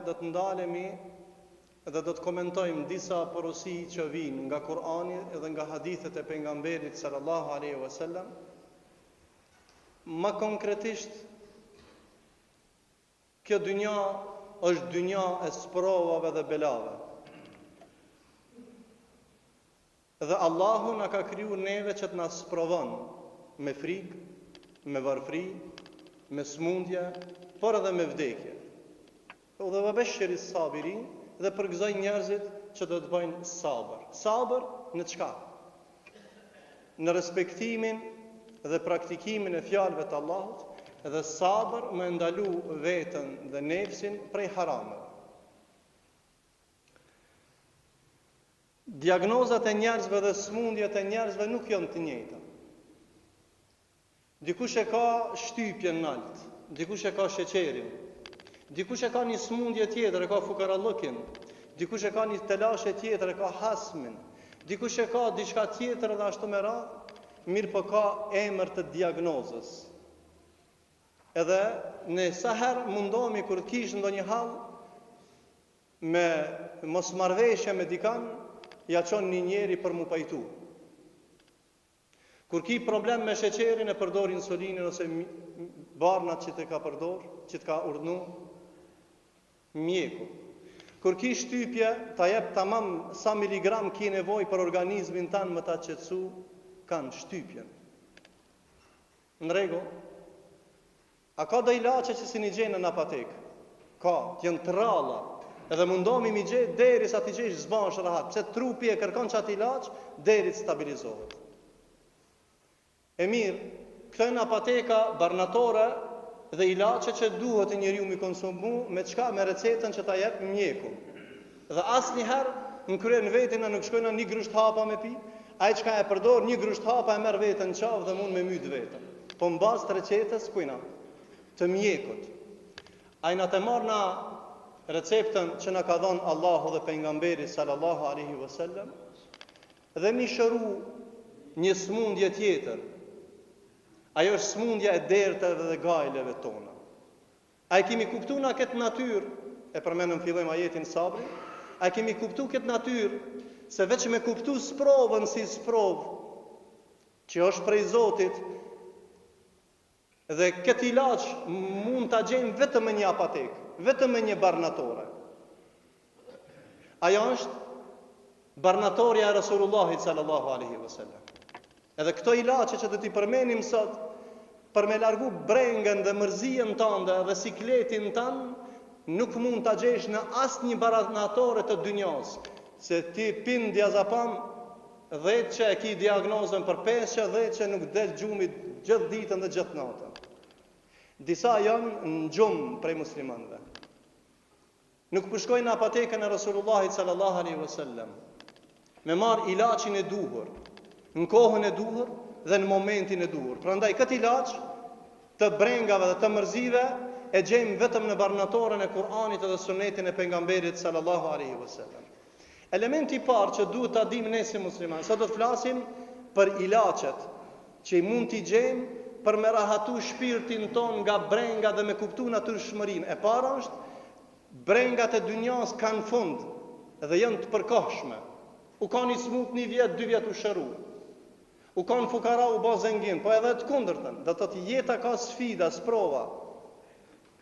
do të ndalemi dhe do të komentojmë disa porosi që vijnë nga Kurani dhe nga hadithet e pejgamberit sallallahu alaihi wasallam. Më konkretisht, kjo dynja është dynja e sprovave dhe belave. Dhe Allahu na ka kriju neve që të na sprovon me frikë, me varfëri, me smundje, por edhe me vdekje. Dhe vabeshiri sabirin, dhe përgëzoj njerëzit që do të bëjnë sabër. Sabër në çka? Në respektimin dhe praktikimin e fjalëve të Allahut, dhe sabër me ndalu veten dhe nefsin prej harameve. Diagnozat e njerëzve dhe smundjet e njerëzve nuk janë të njëjta. Dikush e ka shtypjen nalt, dikush e ka sheqerin, dikush e ka një smundje tjetër, e ka fukarallëkin, dikush e ka një telashe tjetër, e ka hasmin, dikush e ka diçka tjetër edhe ashtu me radhë, mirë po ka emër të diagnozës. Edhe ne sa herë mundohemi kur të kish ndonjë hall me mosmarrveshje me dikan, ja çon një njeri për mu pajtu. Kur ki problem me sheqerin e përdor insulinin ose barnat që të ka përdor, që të ka urdhnu mjeku. Kur ki shtypje, ta jep tamam sa miligram ki nevoj për organizmin tanë më ta qetësu, kanë shtypjen. Në rregull, a ka do ilaçe që si një gjenë në apotek? Ka, janë të ralla. Edhe mundohemi mi gjetë deri sa ti gjesh zbash rahat, pse trupi e kërkon çat ilaç deri të stabilizohet. E mirë, këto janë apoteka barnatore dhe ilaçe që duhet njeriu mi konsumu me çka, me recetën që ta jep mjeku. Dhe asnjëherë në kryen vetin nuk shkojnë një grusht hapa me pi, ai çka e përdor një grusht hapa e merr veten në qafë dhe mund me myt veten. Po mbas të recetës kujna, të mjekut. Ai na të marr na receptën që na ka dhënë Allahu dhe pejgamberi sallallahu alaihi wasallam dhe mi shëru një smundje tjetër. Ajo është smundja e dertave dhe gajleve tona. A e kemi kuptu na këtë natyrë, e përmenëm fillojmë ajetin sabri, a e kemi kuptu këtë natyrë, se veç me kuptu sprovën si sprovë, që është prej Zotit, dhe këtë ilaç mund të gjejmë vetëm me një apotek, vetëm me një barnatore. Ajo është barnatorja e Rasulullahit sallallahu alaihi wasallam. Edhe këto ilaçe që do t'i përmenim sot, për me largu brengën dhe mërzien tënde dhe sikletin tënd, nuk mund t'a gjesh në asnjë barnatore të dynjas, se ti pin diazepam 10 që e ki diagnozën për peshë, 10 që nuk del gjumi gjithë ditën dhe gjithë natën. Disa janë në gjumë prej muslimanëve. Nuk përshkojnë në apotekën e Rasulullahit sallallahu alaihi wasallam me marr ilaçin e duhur, në kohën e duhur dhe në momentin e duhur. Prandaj këtë ilaç të brengave dhe të mërzive e gjejmë vetëm në barnatoren e Kur'anit dhe sunetin e pejgamberit sallallahu alaihi wasallam. Elementi i parë që duhet ta dimë ne si muslimanë, sa do të flasim për ilaçet që i mund t'i gjejmë për me rahatu shpirtin ton nga brenga dhe me kuptu natyrshmërinë. E para është brengat e dynjas kanë fund dhe janë të përkohshme. U kanë i smut 1 vjet, 2 vjet u shëru. U kanë fukara u bë zengin, po edhe të kundërtën. Do të thotë jeta ka sfida, sprova.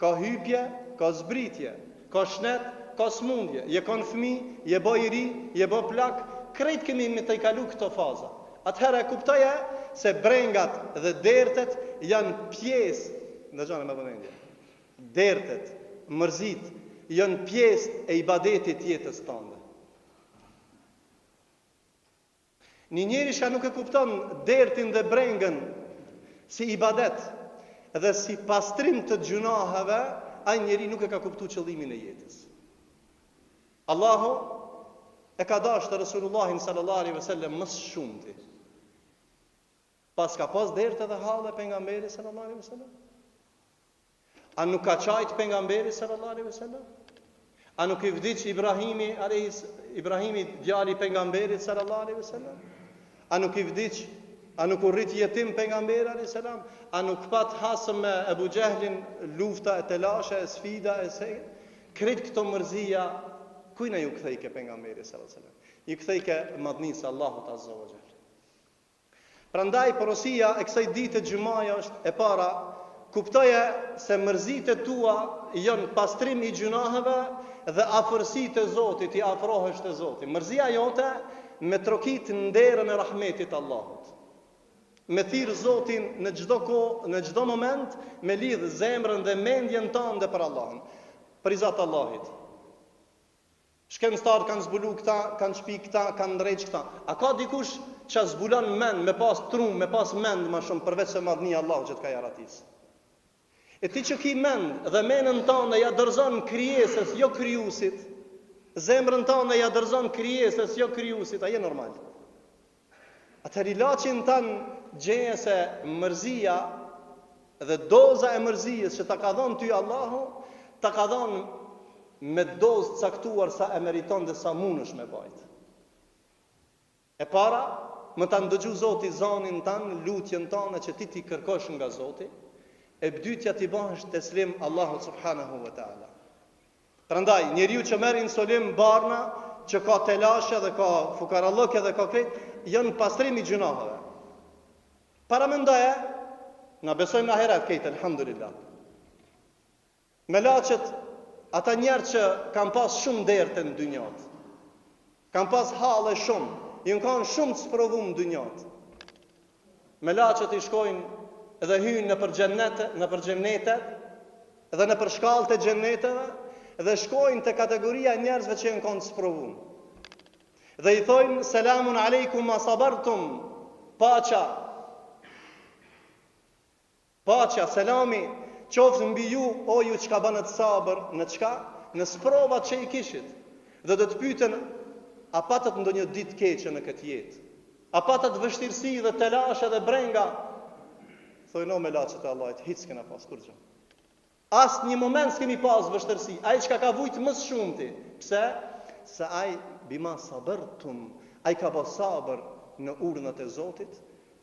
Ka hypje, ka zbritje, ka shnet, ka smundje. Je kanë fëmijë, je bë i ri, je bë plak, krejt kemi me të kalu këto faza. Atëherë e kuptoje se brengat dhe dertet janë pjesë, ndëgjoni me vëmendje. Dertet, mërzit janë pjesë e ibadetit jetës tënde. Një njeri që nuk e kupton dertin dhe brengën si ibadet dhe si pastrim të gjunaheve, ai njeri nuk e ka kuptuar qëllimin e jetës. Allahu e ka dashur Resulullahin sallallahu alaihi wasallam më shumti. Pas ka pas dertë dhe halle pejgamberi sallallahu alaihi wasallam? A nuk ka qajt pejgamberi sallallahu alaihi wasallam? A nuk i vdiq Ibrahimi djali pejgamberit sallallahu alaihi wasallam? A nuk i vdiq, a nuk u rrit jetim pejgamberi alaihi salam? A nuk pat hasëm me Ebu Gjehlin lufta e telashe, e sfida, e se? Kretë këto mërzia, kujna ju kthejke pejgamberi sallallahu alaihi wasallam? Ju kthejke madhnisë Allahut azza wa jall. Prandaj porosia e kësaj dite xhumaja është e para, kuptoje se mërzitë tua janë pastrim i gjunaheve dhe afërsitë e Zotit, i afrohesh te Zoti. Mërzia jote me trokit nderën e rahmetit Allahut. Me thirr Zotin në çdo kohë, në çdo moment, me lidh zemrën dhe mendjen tënde për Allahun, për i Zot Allahit. Shkencëtar kanë zbulu këta, kanë shpi këta, kanë ndrejq këta. A ka dikush që zbulon mend, me pas trum, me pas mend më shumë përveç se madhnia Allahut që të ka jaratis? E ti që ki mend dhe menën tënde ja dorëzon krijesës, jo krijuesit. Zemrën tënde ja dorëzon krijesës, jo krijuesit, a je normal? Atëherë ilaçin tan gjeje se mërzia dhe doza e mërzijës që ta ka dhënë ty Allahu, ta ka dhënë me dozë caktuar sa e meriton dhe sa mundesh me bajt. E para, më ta ndëgju Zoti zanin tan, lutjen tënde që ti kërkosh nga Zoti, e dytja ti bëhesh teslim Allahut subhanahu wa taala. Prandaj, njeriu që merr insulim barna, që ka telashe dhe ka fukarallëke dhe ka krejt, janë pastrim i gjunaheve. Para mendoje, na besojmë në ahiret këtë, alhamdulillah. Me laçet, ata njerë që kanë pas shumë derte në dynjat, kanë pas hale shumë, jënë kanë shumë të sprovum në dynjat. Me laçet i shkojnë edhe hynë në për xhennetet, edhe në për shkallët e xhenneteve, dhe shkojnë të kategoria e njerëzve që janë kanë të sprovum. Dhe i thojnë, selamun aleikum ma sabartum, pacha, selami, qoftë mbi ju, o ju që ka banët sabër, në qka? Në sprovat që i kishit. Dhe dhe të pyten, a patët ndo një ditë keqe në këtë jetë? A patët vështirësi dhe telashe dhe brenga? Thojnë, o me laçet e Allahit, hiç s'kena pas kur gjë. Asë një moment s'kemi pas vështirësi. Ai që ka vujtë mësë shumëti. Pse? Se ai bima sabërtum, ai ka pas sabër në urdhët e Zotit,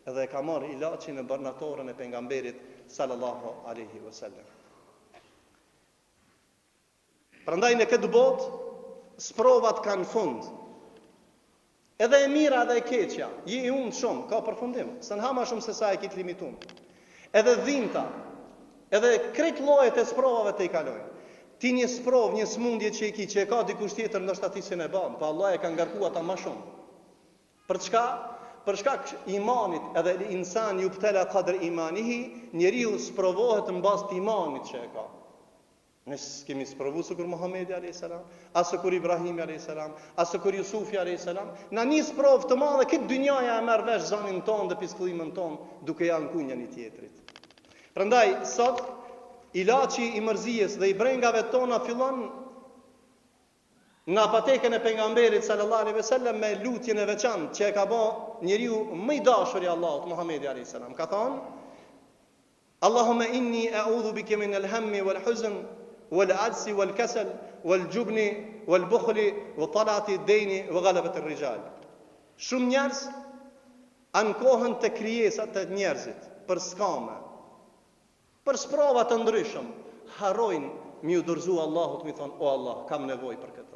edhe ka marrë ilaçin e barnatorën e pejgamberit sallallahu alaihi wasallam. Prandaj në këtë botë sprovat kanë fund. Edhe e mira dhe e keqja, je i unë shumë, ka përfundim. Së në hama shumë se sa e kitë limitun. Edhe dhinta, edhe krejt llojet e sprovave të i kalojnë. Ti një sprov, një smundje që i ki, që e ka dikush tjetër ndoshta ti si ne ban, pa Allah e ka ngarkuar ata më shumë. Për çka? Për shkak imanit, edhe insan yubtala qadr imanihi, njeriu sprovohet mbas të imanit që e ka. Ne kemi sprovuar sikur Muhamedi alayhis salam, as sikur Ibrahimi alayhis salam, as sikur Yusufi alayhis salam, na nis provë të madhe këtë dynjaja e merr vesh zanin ton dhe piskëllimin ton, duke ja nkuar njëri tjetrit. Prandaj sot ilaçi i mërzijës dhe i brengave tona fillon në apotekën e pejgamberit sallallahu alaihi wasallam me lutjen e veçantë që e ka bë njeriu më i dashur i Allahut, Muhamedi alayhis salam. Ka thonë: Allahumma inni a'udhu bika min al-hammi wal-huzn wal-'ajzi wal-kasal wal-jubni wal-bukhli wa talati ad-dayni wa ghalabati ar-rijal. Shumë njerëz ankohen te krijesat e njerëzit për skame, për sprova të ndryshëm, harrojnë mi u dorëzu Allahut, mi thonë: o Allah, kam nevojë për këtë.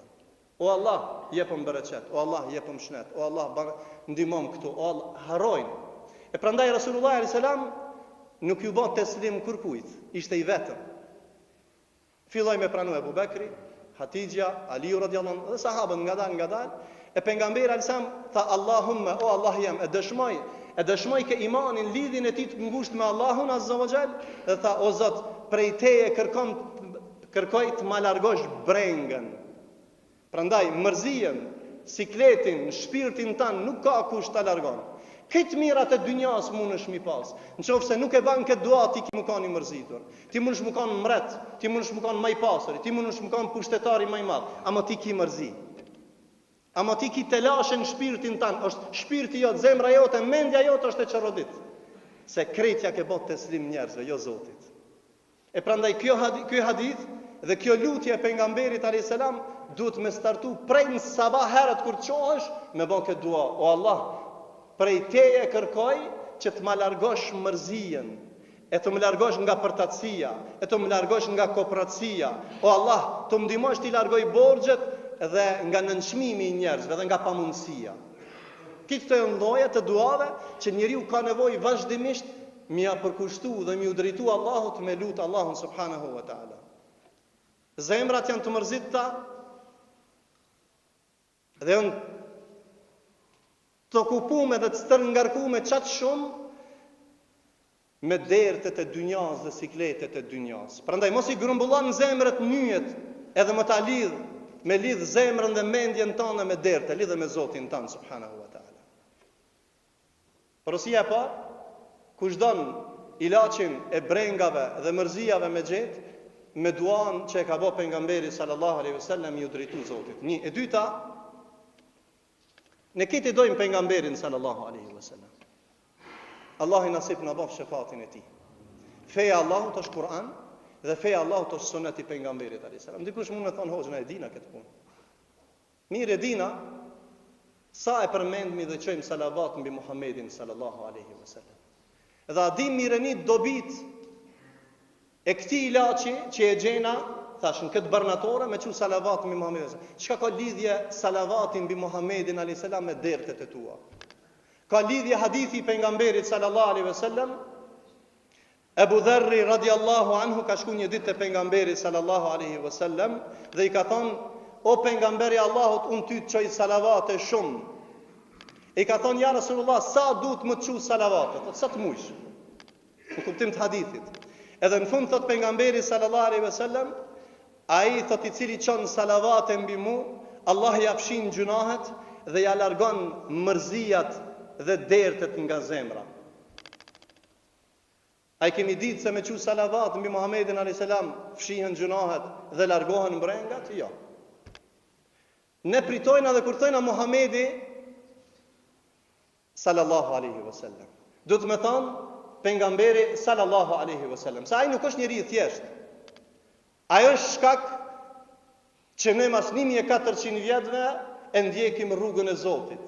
O Allah, jepëm bereqet, o Allah, jepëm shnet, o Allah, ndihmom këtu, o Allah, harrojnë. E prandaj Rasulullah alayhis salam nuk ju bën teslim kërkujt, ishte i vetëm. Filloi me pranu Abu Bekri, Hatixha, Aliu radhiyallahu anhu dhe sahabët ngadal, e pejgamberi alayhis salam tha: Allahumma, o Allah jam, e dëshmoj ke imanin, lidhjen e tij të ngushtë me Allahun azza wa jall, dhe tha: o Zot, prej teje kërkoj të ma largosh brengën. Prandaj mërzijen, sikletin, shpirtin tan nuk ka kush ta largon. Këtë mirat e dynjas mundesh mi pas. Nëse nuk e ban këtë dua, ti më kanë i mërzitur. Ti mundesh më kanë mret, ti mundesh më kanë më i pasur, ti mundesh më kanë pushtetari më i madh, ama ti ki mërzi. Ama ti ki telashe në shpirtin tan, është shpirti jot, zemra jote, mendja jote është e çarrodit. Se kretja ke bot teslim njerëzve, jo Zotit. E prandaj ky hadith dhe kjo lutje e pejgamberit alayhis salam duhet me startu prej në sabah herët kur qohesh me bën këtë dua: o Allah, prej teje kërkoj që të ma largosh mërzijen, e të më largosh nga përtatësia, e të më largosh nga kopratësia. O Allah, të më ndihmosh t'i largoj borxhet dhe nga nënçmimi i njerëzve dhe nga pamundësia. Këtë të lloje të duave që njeriu ka nevojë vazhdimisht mi ia përkushtu dhe mi u drejtu Allahut me lut Allahun subhanahu wa taala. Zemrat janë të mërzita dhe janë të okupume dhe të stërngarkume qatë shumë me dertet e dynjas dhe sikletet e dynjas. Prandaj mos i grumbullon zemrët nyjet edhe më ta me lidh zemrën dhe mendjen tonë me derte, lidhe me Zotin tanë subhanahu wa taala. Porosia e parë, kush don ilaçin e brengave dhe mërzijave me gjet, me duan që e ka bë pejgamberi sallallahu alaihi wasallam ju drejtu Zotit. Një e dyta, ne këtë dojmë pejgamberin sallallahu alaihi wasallam. Allah i nasip në bëf shefatin e ti. Feja Allahut është Kur'an dhe feja Allahut është sunet i pejgamberit alaihi salam. Dikush mund të thonë hoxha e dina këtë punë. Mirë e dina sa e përmendmi dhe çojmë salavat mbi Muhammedin sallallahu alaihi wasallam. Dhe a dim mirenit dobit e këtij ilaçi që e gjena thash në këtë barnatore me çu salavat mbi Muhammedin. Çka ka lidhje salavatin mbi Muhammedin alaihi salam me dertet e tua? Ka lidhje hadithi pejgamberit sallallahu alaihi wasallam. Abu Dharri radiallahu anhu ka shku një ditë te pejgamberi sallallahu alaihi wasallam dhe i ka thonë: "O pejgamberi Allahut, unë ty të çoj salavate shumë." I ka thonë: "Ja Rasulullah, sa duhet më të çu salavate?" Thotë: "Sa të mujsh." Në kuptim të hadithit. Edhe në fund thot pejgamberi sallallahu alaihi wasallam: "Ai thot i cili çon salavate mbi mu, Allah ja fshin gjunahet dhe ja largon mërzijat dhe dertet nga zemra." A i kemi ditë se me që salavat mbi Muhammedin a.s. fshihen gjunahet dhe largohen mbrengat? Jo. Ne pritojna dhe kurtojna Muhammedi sallallahu alaihi wasallam. Do të me thonë pejgamberi sallallahu alaihi wasallam. Se ai nuk është njeri i thjesht. Ai është shkak që ne mas 1400 vjetëve e ndjekim rrugën e Zotit.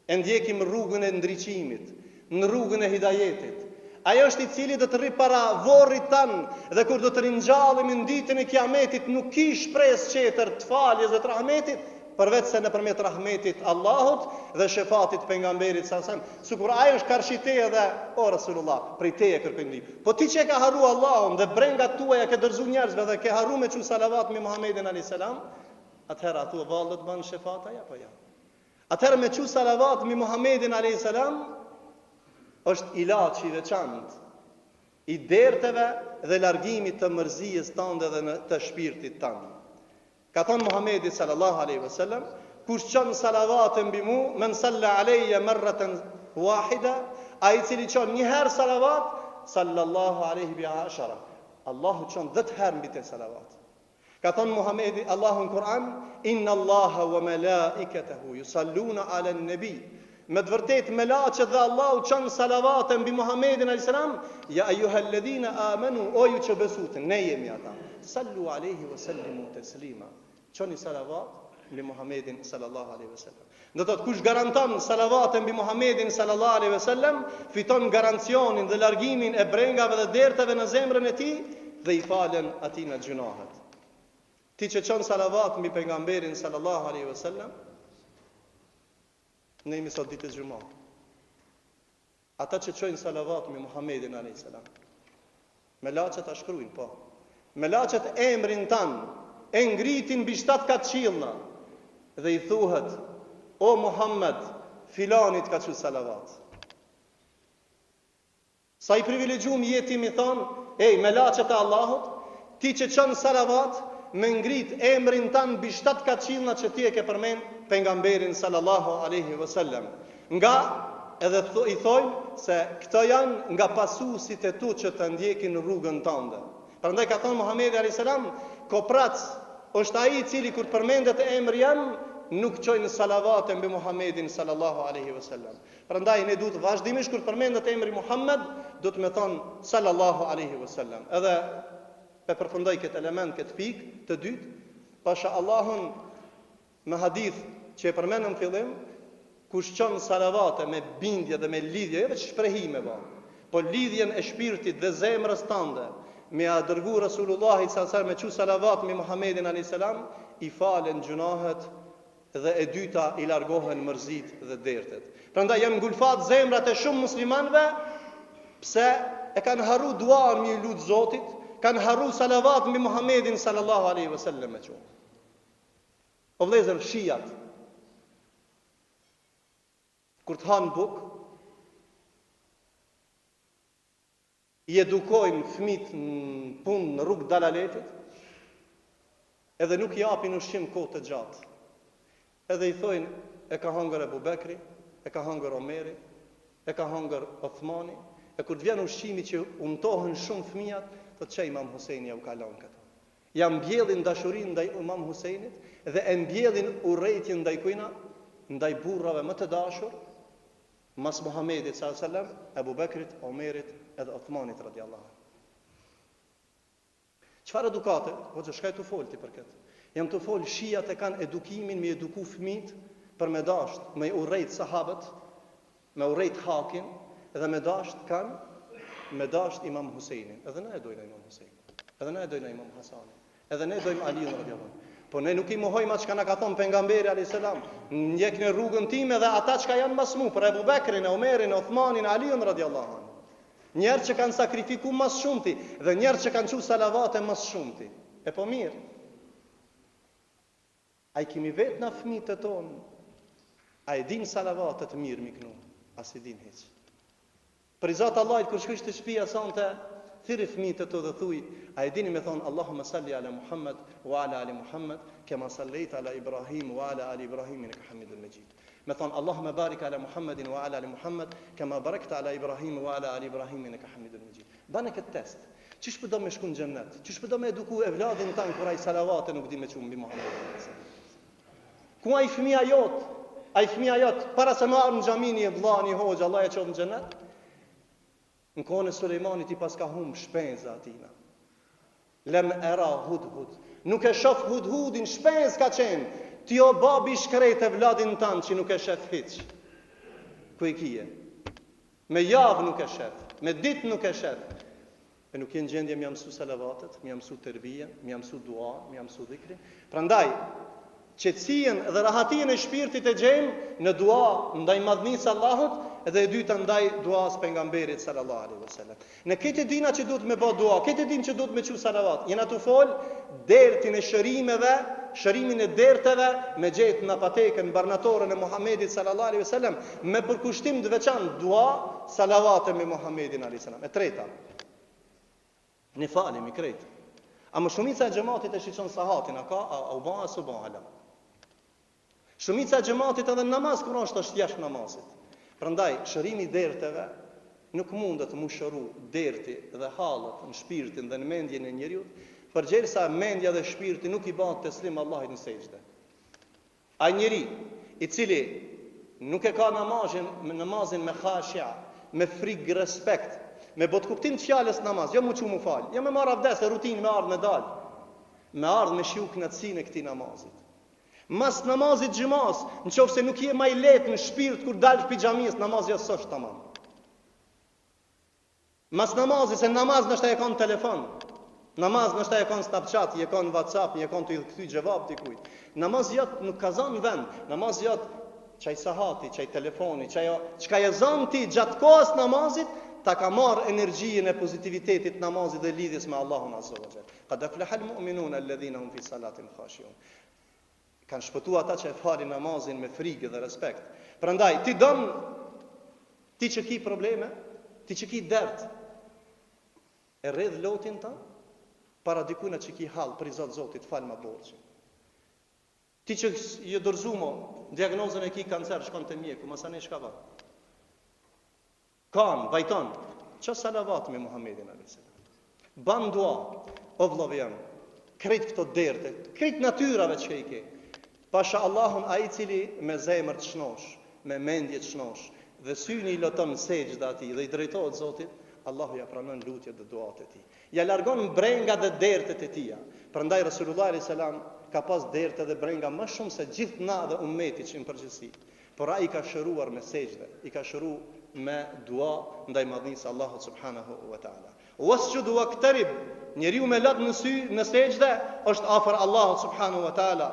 E ndjekim rrugën e ndriçimit, në rrugën e hidajetit. Ajo është i cili do të rri para vorrit tan dhe kur do të ringjallim në ditën e Kiametit nuk ki shpresë tjetër të faljes dhe të rahmetit përveç se nëpërmjet rahmetit Allahut dhe shefatit pejgamberit sallallahu alaihi wasallam. Sikur ai është karshiteja dhe o Rasulullah, prej teje kërkoj ndihmë. Po ti që ka harru Allahun dhe brengat tuaja ke dërzu njerëzve dhe ke harru me çu salavat me Muhammedin alayhis salam, atëherë atu vallë të bën shefat apo jo? Atëherë me çu salavat me Muhammedin alayhis salam është ilaçi i veçantë i derteve dhe largimit të mërzijës tënde dhe të shpirtit tënd. Ka thënë Muhamedi sallallahu alaihi wasallam: "Kush çon salavatën mbi mu, men salla alayya marratan wahida", ai i cili çon një herë salavat, sallallahu alaihi bi ashara. Allahu çon 10 herë mbi të salavat. Ka thënë Muhamedi Allahu në Kur'an: "Inna Allaha wa malaikatahu yusalluna 'alan nabi." Me të vërtet melaqet dhe Allahu çon salavate mbi Muhammedin alayhis salam: "Ya ayyuhalladhina amanu", o ju që besutën, ne jemi ata. Sallu alaihi wa sallimu taslima. Çoni salavat mbi Muhammedin sallallahu alaihi wasallam. Do të thotë kush garanton salavate mbi Muhammedin sallallahu alaihi wasallam, fiton garancionin dhe largimin e brengave dhe dertave në zemrën e tij dhe i falen atij në gjunahet. Ti që çon salavat mbi pejgamberin sallallahu alaihi wasallam, ne jemi sot ditës gjuma. Ata që çojnë salavat me Muhammedin alayhis salam. Melaqet a shkruajnë, po. Melaqet emrin tan e ngritin mbi 7 kat qiellna dhe i thuhet: "O Muhammed, filanit ka çu salavat." Sa i privilegjuar jetim i thon: "Ej, melaqet e Allahut, ti që çon salavat, me ngrit emrin tan mbi 7 kat qiellna që ti e ke përmend pejgamberin sallallahu alaihi wasallam." Nga edhe i thojnë se këto janë nga pasuesit e tu që të ndjekin rrugën tënde. Prandaj ka thënë Muhamedi alayhis salam: "Koprac është ai i cili kur përmendet emri jam nuk çojnë salavate mbi Muhammedin sallallahu alaihi wasallam." Prandaj ne duhet vazhdimisht kur përmendet emri Muhammed, do të më thon sallallahu alaihi wasallam. Edhe pe përfundoj këtë element, këtë pikë të dytë, pasha Allahun me hadith që e përmendëm në fillim, kush çon salavate me bindje dhe me lidhje, jo vetë shprehime, po lidhjen e shpirtit dhe zemrës tënde me a dërgu Rasulullahi s.a.s. me që salavat me Muhammedin a.s. I falen gjunahet dhe e dyta i largohen mërzit dhe dertet. Prandaj janë ngulfat zemrat e shumë muslimanëve pse e kanë harru duan me lut Zotit, kanë harru salavat me Muhammedin sallallahu alaihi wasallam me që. O vëllezër, shijat kur të hanë buk, I edukojnë fëmijët në punë në rrugë dalaletit, edhe nuk I japin ushqim kohë të gjatë. Edhe I thojnë, e ka hangër Ebu Bekri, e ka hangër Omeri, e ka hangër Othmani, e kur të vjen ushqimi që untohen shumë fëmijat, të që Imam Husejni ja u kalon këto. Ja mbjellin dashurinë ndaj Imam Husejnit dhe e mbjellin urrejtjen ndaj kujna, ndaj burrave më të dashur, mas Muhammedit s.a.s. Ebu Bekrit, Omerit edhe Othmanit radiallahu anhu. Çfarë edukate? Po që shkaj të folti për këtë. Jam të fol, shijat e kanë edukimin me eduku fëmijët për me dasht, me urrejt sahabët, me urrejt hakin, edhe me dasht kanë me dasht Imam Husejnin. Edhe ne e dojnë Imam Husejnin. Edhe ne e dojnë Imam Hasanin. Edhe ne e dojnë Aliun radiallahu anhu. Po ne nuk I mohojmë atë çka na ka thonë pejgamberi alayhis salam. Ndjekni rrugën time dhe ata çka janë mas mu, për Ebu Bekrin, Omerin, Othmanin, Aliun radiallahu anhu. Njerë që kanë sakrifiku mas shumëti dhe njerë që kanë qu salavate mas shumëti. E po mirë. A I kimi vetë na fëmijët e tonë, a I din salavate të mirë miknu, as I din heq. Për I Zotë Allahit, kur shkësht të shtëpia sante, thiri fëmijët e to dhe thuj, a I dini me thonë, Allahumma salli ala Muhammad, wa ala ali Muhammad, kema sallejt ala Ibrahim, wa ala ali Ibrahim, në ka hamidul Mejid. Me thonë, Allahumma barik ala Muhammedin, wa ala ali Muhammad, kema barakta ala Ibrahim, wa ala ali Ibrahim, në ka hamidul Mejid. Bane këtë test. Qish përdo me shku në gjennet? Qish përdo me eduku e vladin tanë, kura I salavate nuk di me qumë bi Muhammedin? Ku a I fëmija jot? A I fëmija jot? Para se marë në gjamini e vlani, hoxha, Allah e qovë në gjennet? Në kone Sulejmanit I pas ka hum shpenza atina. Lem era hudhud. Nuk e shof hudhudin, shpenz ka qenë. Ti o babi shkrejt e vladin tanë që nuk e shef hiq. Ku I kije? Me javë nuk e shef. Me dit nuk e shef. E nuk jenë gjendje më jamësu salavatet, më jamësu tërbije, më jamësu dua, më jamësu dhikri. Prandaj, qetësien dhe rahatien e shpirtit e gjejmë në dua ndaj madhnisë Allahut, edhe e dyta ndaj duas pejgamberit sallallahu alaihi wasallam. Në këtë dina që duhet me bë dua, këtë dinë që duhet me çu salavat. Jena të fol dertin e shërimeve, shërimin e derteve me gjetë në apotekën barnatorën e Muhamedit sallallahu alaihi wasallam me përkushtim të veçantë dua, salavate me Muhamedin alaihi salam. E treta. Ne falim I krejt. A më shumica e xhamatit e shiqon sahatin, a ka a u bë asu bë ala. Shumica e xhamatit edhe në namaz kur është jashtë namazit. Prandaj shërimi I derteve nuk mundet mu shëru derti dhe hallet në shpirtin dhe në mendjen e njeriu, përgjegjësa mendja dhe shpirti nuk I bëhet teslim Allahit në sejdë. Ai njeri I cili nuk e ka namazin me khashia, me frikë respekt, me bot kuptim të fjalës namaz, jo mu çu mu fal, jo me marr abdes e rutinë me ardh me dal, me ardh me shiu knatësinë e këtij namazit. Mas namazit xhimas, nëse nuk je më I lehtë në shpirt kur dalësh pi xhamis, namazi s'është tamam. Mas namazit, se namaz nështë e ka në telefon, namaz nështë e ka në Snapchat, je ka në WhatsApp, je ka në të I kthy xhevap dikujt. Namaz jot nuk ka zon vend, namaz jot çaj sahati, çaj telefoni, çka je zon ti gjatë kohës namazit, ta ka marr energjinë e pozitivitetit namazit dhe lidhjes me Allahun azza wa jall. Qad aflaha almu'minuna alladhina hum fi salatin khashi'un. Kanë shpëtu ata që e falin namazin me frikë dhe respekt. Prandaj, ti që ki probleme, ti që ki dert, e rredh lotin ta, para dikuna që ki hall për I Zotit fal ma borxhin. Ti që je dorzumo, diagnozën e ki kancer, shkon te mjeku, masane shka va. Kan, vajton, që salavat me Muhammedin a.s. Ban dua, o vllave jam, krejt këto derte, krejt natyrave që I ke. Pasha Allahun ai cili me zemër të shnosh, me mendje të shnosh, dhe syni I loton sejdë atij dhe I drejtohet Zotit, Allahu ja pranon lutjet dhe duat e tij. Ja largon brenga dhe dertet e tija. Prandaj Rasulullah alayhis salam ka pas derte dhe brenga më shumë se gjithë na dhe ummeti që në përgjithësi. Por ai ka shëruar me sejdë, I ka shëruar me dua ndaj madhnisë Allahut subhanahu wa taala. Wasjudu waqtarib, njeriu me lat në sy, në sejdë, është afër Allahut subhanahu wa taala.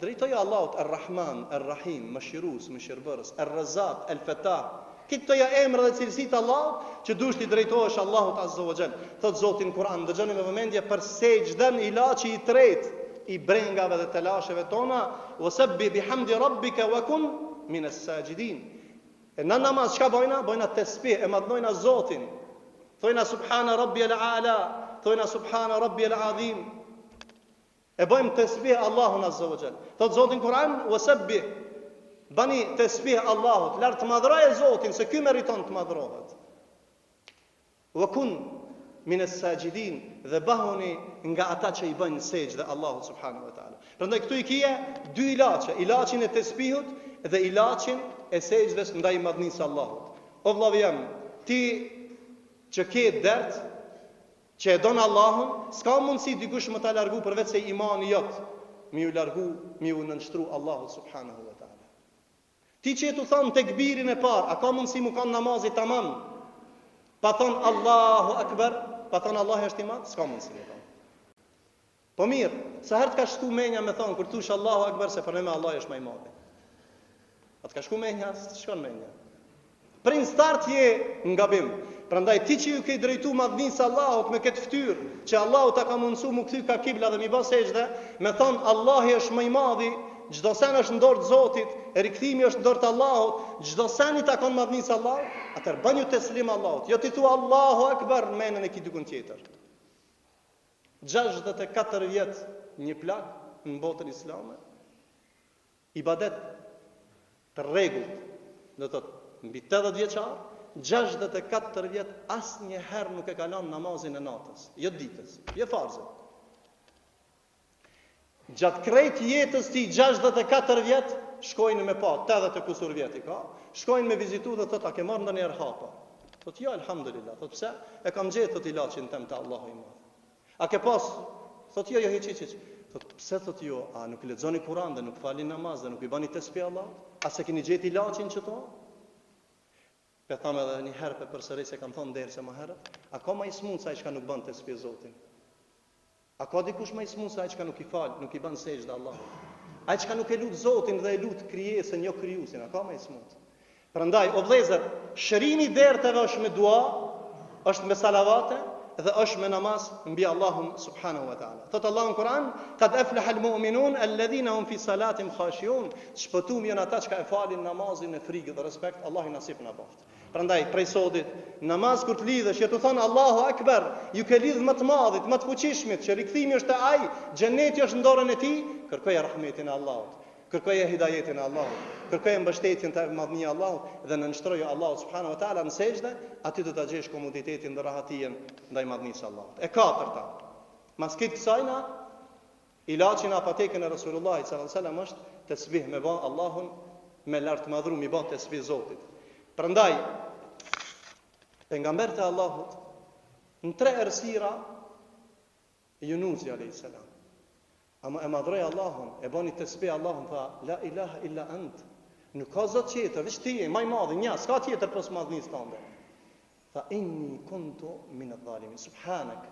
Drejtoja Allahut Ar-Rahman, Ar-Rahim, Mëshirus, Mëshirbërës, Ar-Razzaq, Al-Fatah. Këto janë emra dhe cilësitë Allahut që duhet të drejtohesh Allahut azza wa jall. Thot Zoti në Kur'an, dëgjoni me vëmendje për sejdën, ilaçi i tretë i brengave dhe të lasheve tona, wasabbi bihamdi rabbika wa kun min as-sajidin. E në namaz çka bojna? Bojna tesbih, e madhnojna Zotin. Thojna subhana rabbiyal a'la, thojna subhana rabbiyal azim. E bojmë tesbih Allahun azza wa jall. Thot Zoti në Kur'an, wasabbi, bani tesbih Allahut, lart të madhroje Zotin, se ky meriton të madhrohet. Wa kun min as-sajidin, dhe bahuni nga ata që i bëjnë sejdë Allahut subhanahu wa taala. Prandaj këtu i kije dy ilaçe, ilaçin e tesbihut dhe ilaçin e sejdës ndaj madhnisë Allahut. O vëllavi jam, ti që ke dert, që e don Allahun, s'ka mundësi dikush më ta largu përveç se imani jot, mi u largu, mi u nënshtru Allahut subhanahu wa taala. Ti që e tu thon tekbirin e parë, a ka mundësi mu kanë namazit tamam? Pa thon Allahu akbar, pa thonë Allah është i madh, s'ka mundësi me thonë. Po mirë, sa herë të ka shku menja me thonë, kur thush Allahu Akbar, se për ne me Allah është më i madh. A të ka shku menja, s'të shkon menja. Prin start je në gabim. Prandaj ti që ju ke drejtu madhnisë Allahut me këtë fytyrë, që Allahu ta ka mundsu mu kthy ka kibla dhe mi bë sejdë, me thonë Allahu është më i madhi, çdo sen është në dorë të Zotit, e rikthimi është në dorë të Allahut, çdo sen i takon madhnisë Allahut, atëherë bën ju teslim Allahut. Jo ti thua Allahu Akbar menën e ki dikun tjetër. 64 vjet një plak në botën islame, ibadet të rregullt, do të thotë mbi 80 vjeçar, 64 vjet asnjëherë nuk e kalon namazin e natës, jo ditës, jo farzën. Gjatë krejt jetës ti 64 vjet shkojnë me pa 80 e kusur vjeti ka, shkojnë me vizitu dhe thot a ke marrë ndonjëherë hapa. Thot jo, alhamdulillah. Thot pse? E kam gjetë thot ilaçin tëm te Allahu i madh. A ke pas? Thot jo, hiç. Thot pse? Thot jo, a nuk lexoni Kur'an dhe nuk falni namaz dhe nuk i bani tesbih Allahut? A se keni gjetë ilaçin çto? Pe thamë edhe një herë pe përsëri se kam thonë derse më herët, a ka më i smund se ai që nuk bën tesbih Zotin? A ka dikush më i smund se ai që nuk i fal, nuk i bën sejdë Allahut? Ai që nuk e lut Zotin dhe e lut krijesën, jo krijuesin, a ka më i smund? Prandaj, o vëllezër, shërimi i derteve është me dua, është me salavate dhe është me namaz mbi Allahun subhanahu wa taala. Thot Allahu në Kur'an, "Qad aflaha al-mu'minun alladhina hum fi salatihim khashi'un." Shpëtuam janë ata që e falin namazin me frikë dhe respekt, Allah i nasip na baft. Prandaj prej sodit, namaz kur të lidhesh, që të thon Allahu Akbar, ju ke lidh më të madhit, më të fuqishmit, që rikthimi është te ai, xheneti është në dorën e tij, kërkoje rahmetin e Allahut, kërkoje hidayetin e Allahut, kërkoje mbështetjen te madhnia e Allahut dhe nënshtroje Allahut subhanahu wa taala në sejdë, aty do ta gjesh komoditetin dhe rahatien ndaj madhnisë së Allahut. E katërta, mas këtë kësajna, ilaçi në apotekën e Resulullahit sallallahu alaihi wasallam është tesbih me ba Allahun me lart madhru mi ba tesbih Zotit. Prandaj pejgambert e Allahut në 3 errësira Yunusi alayhis salam. Ama e madhroi Allahun, e bani tesbih Allahun, tha la ilaha illa ant. Nuk ka zot tjetër, veç ti je më i madh, një, s'ka tjetër pos madhnisë tënde. Tha inni kuntu min adh-dhalimin. Subhanak.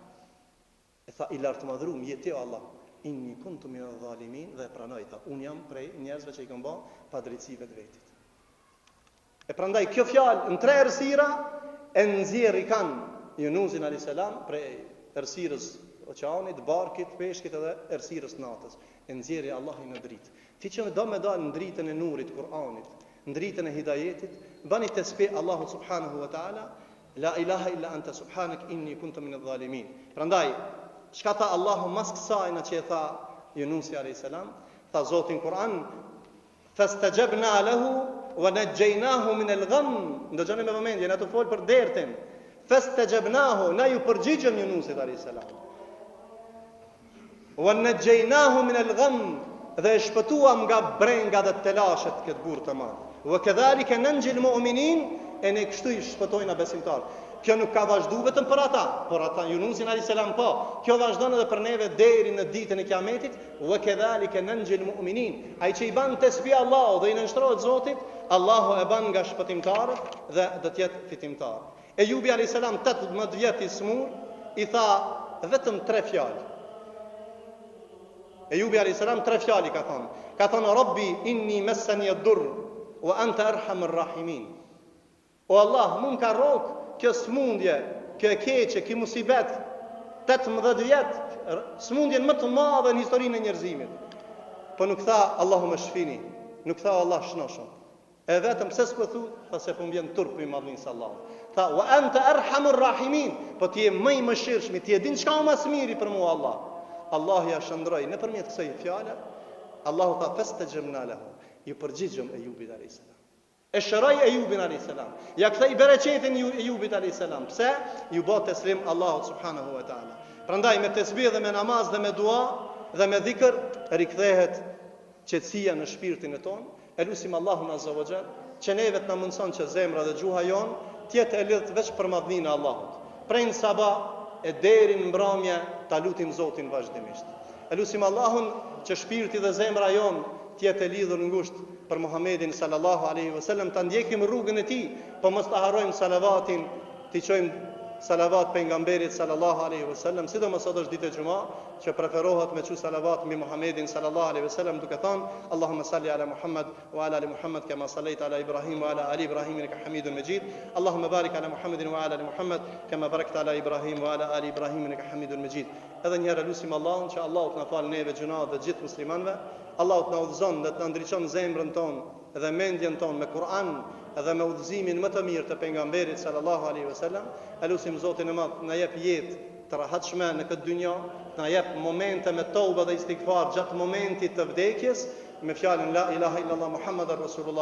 E tha i lart madhru mi jeti Allah. Inni kuntu min adh-dhalimin, dhe pranoi tha un jam prej njerëzve që i kanë bë padrejtësive të vetit. E prandaj kjo fjalë në 3 errësira e nxjerr i kanë Yunusin alayhis salam prej errësirës oqeanit, barkit, peshkit edhe errësirës natës. E nxjerri Allahi në dritë. Ti që do me dalë në dritën e nurit Kur'anit, në dritën e hidajetit, bani tesbih Allahu subhanahu wa taala, la ilaha illa anta subhanak inni kuntu min adh-dhalimin. Prandaj, çka tha Allahu mas kësaj na që e tha Yunusi alayhis salam, tha Zoti në Kur'an, fastajabna lahu wa najjaynahu min al-gham. Ndajani me vëmendje, na të fol për dertin. Fastajabnahu, na ju përgjigjëm Yunusit alayhis salam. Wa najjaynahu min al-gham, dhe e shpëtuam nga brenga dhe telashet këtë burr të madh. Wa kadhalika nanjil mu'minin, e ne kështu i shpëtojna besimtar. Kjo nuk ka vazhdu vetëm për ata, por ata Yunusin alayhis salam po. Kjo vazhdon edhe për neve deri në ditën e Kiametit, wa kadhalika nanjil mu'minin. Ai që i ban tesbih Allahu dhe i nënshtrohet Zotit, Allahu e ban nga shpëtimtarët dhe do të jetë fitimtar. Ejubi alayhis salam 18 vjet i smur, i tha vetëm 3 fjalë. Ejubi alayhis salam 3 fjalë ka thonë. Ka thonë Rabbi inni massani ad-durr wa anta arhamur rahimin. O Allah, më ka rrok kjo smundje, kjo e keqe, kjo musibet, 18 vjet, smundjen më të madhe në historinë e njerëzimit. Po nuk tha Allahu më shfini, nuk tha Allah shnoshëm. E vetëm pse s'po thu, tha se po mbjen turp i madhërisë Allahu. Tha wa anta arhamur rahimin, po ti je më i mëshirshëm, ti e din çka më së miri për mua Allah. Allah ja shndroi nëpërmjet kësaj fjale, Allahu tha fastajabna lahu. Ju përgjigjëm Ejubit alayhis salam. E shëroi Ejubin alayhis salam. Ja kthei bereqetin Ejubit alayhis salam. Pse? Ju bë teslim Allahut subhanahu wa taala. Prandaj me tesbih dhe me namaz dhe me dua dhe me dhikr rikthehet qetësia në shpirtin e ton. Elusim Allahun azza wa jall që neve të na mundson që zemra dhe gjuha jon të jetë e lidhur veç për madhninë e Allahut. Prej në sabah e deri në mbrëmje ta lutim Zotin vazhdimisht. Elusim Allahun që shpirti dhe zemra jon të jetë e lidhur ngushtë për Muhammedin sallallahu alaihi wasallam, ta ndjekim rrugën e tij, po mos ta harrojmë salavatin, t'i çojmë salavat pejgamberit sallallahu alaihi wasallam, sidomos sot është ditë e xumë, që preferohet me çu salavat mbi Muhammedin sallallahu alaihi wasallam duke thënë Allahumma salli ala Muhammad wa ala ali Muhammad kama sallaita ala Ibrahim wa ala ali Ibrahim innaka Hamidun Majid. Allahumma barik ala Muhammedin wa ala ali Muhammad kama barakta ala Ibrahim wa ala ali Ibrahim innaka Hamidun Majid. Edhe një herë lutim Allahun që Allahu të na falë neve gjunat dhe gjithë muslimanëve. Allahu të na udhëzon dhe të na ndriçon zemrën tonë dhe mendjen tonë me Kur'an dhe me udhëzimin më të mirë të pejgamberit sallallahu alaihi wasallam. Elusim Zotin e Madh na jep jetë të rahatshme në këtë dynjë, na jep momente me toba dhe istighfar gjatë momentit të vdekjes me fjalën la ilaha illallah Muhammadur Rasulullah.